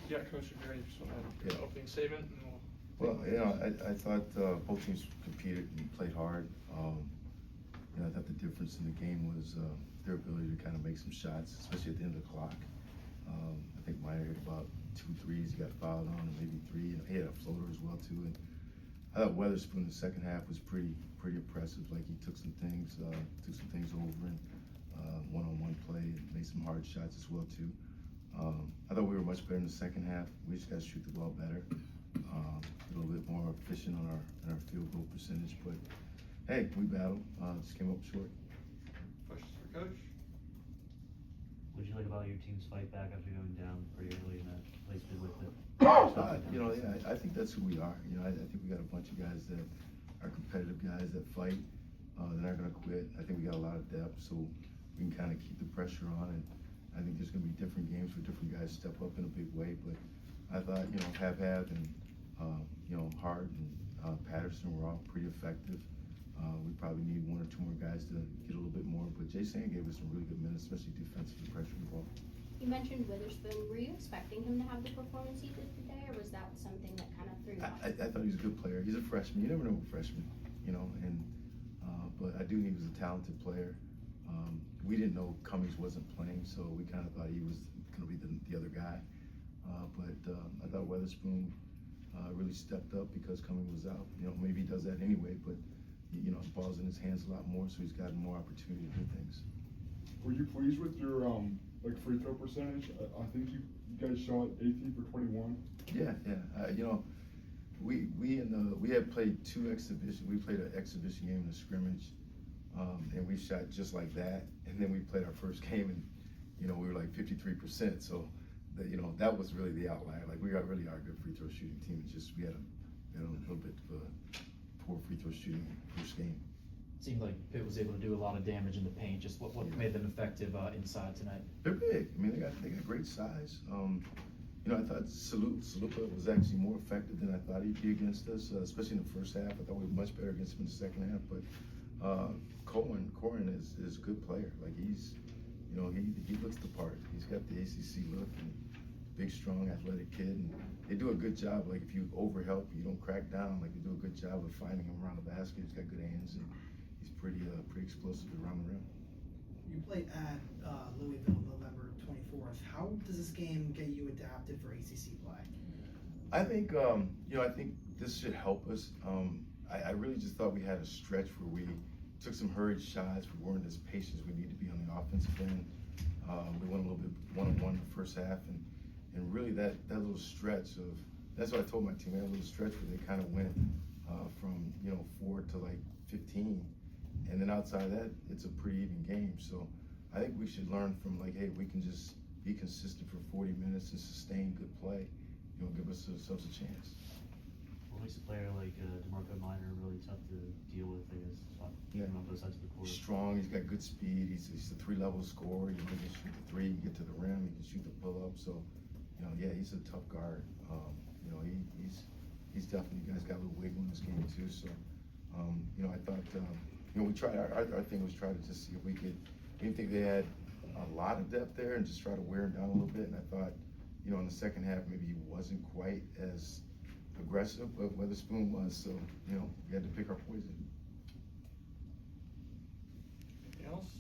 Yeah, Coach, if you just want to Yeah. opening statement, and Well, I thought both teams competed and played hard. I thought the difference in the game was their ability to kind of make some shots, especially at the end of the clock. I think Meyer hit about 2 threes. He got fouled on, and maybe 3, and he had a floater as well too. And I thought Weatherspoon in the second half was pretty impressive. Like he took some things over and one-on-one play and made some hard shots as well too. I thought we were much better in the second half. We just got to shoot the ball better, a little bit more efficient on our field goal percentage. But hey, we battled. Just came up short. questions for Coach? What did you like about your team's fight back after going down pretty early in that placement with it? I think that's who we are. I think we got a bunch of guys that are competitive guys that fight. They're not going to quit. I think we got a lot of depth, so we can kind of keep the pressure on. And I think there's going to be different games where different guys step up in a big way. But I thought, Have and Hart and Patterson were all pretty effective. We probably need 1 or 2 more guys to get a little bit more. But Jay Sand gave us some really good minutes, especially defensively pressuring the ball. You mentioned Witherspoon. Were you expecting him to have the performance he did today, or was that something that kind of threw you off? I thought he was a good player. He's a freshman. You never know with freshmen, but I do think he was a talented player. We didn't know Cummings wasn't playing, so we kind of thought he was going to be the other guy. But I thought Weatherspoon really stepped up because Cummings was out. Maybe he does that anyway, but the ball's in his hands a lot more, so he's gotten more opportunity to do things. Were you pleased with your free throw percentage? I think you guys shot 18 for 21. Yeah. We had played 2 exhibitions. We played an exhibition game in a scrimmage, and we shot just like that. And then we played our first game, and we were like 53%. So that was really the outlier. Like we really are a good free throw shooting team. It's just we had a little bit of a poor free throw shooting first game. Seemed like Pitt was able to do a lot of damage in the paint. Just what made them effective inside tonight? They're big. I mean, they got great size. I thought Salupa was actually more effective than I thought he'd be against us, especially in the first half. I thought we were much better against him in the second half. But Corin is a good player. Like he looks the part. He's got the ACC look and big, strong, athletic kid. And they do a good job. Like if you overhelp, you don't crack down. Like they do a good job of finding him around the basket. He's got good hands and he's pretty explosive around the rim. You play at Louisville November 24th. How does this game get you adapted for ACC play? I think I think this should help us. I really just thought we had a stretch where we took some hurried shots. We weren't as patient as we need to be on the offensive end. We went a little bit one-on-one in the first half, and really that little stretch of that's what I told my team. That little stretch where they kind of went from 4 to like 15. And then outside of that, it's a pretty even game. So I think we should learn from hey, we can just be consistent for 40 minutes and sustain good play. Give ourselves a chance. What makes a player like DeMarco Minor really tough to deal with, I guess, on both sides of the court? He's strong. He's got good speed. He's a 3-level scorer. He can shoot the 3, you get to the rim. He can shoot the pull-up. So, he's a tough guard. He's definitely got a little wiggle in his game too. So, I thought. We tried, our thing was try to just see if we didn't think they had a lot of depth there and just try to wear him down a little bit. And I thought, in the second half, maybe he wasn't quite as aggressive, but Weatherspoon was. So, we had to pick our poison. Anything else?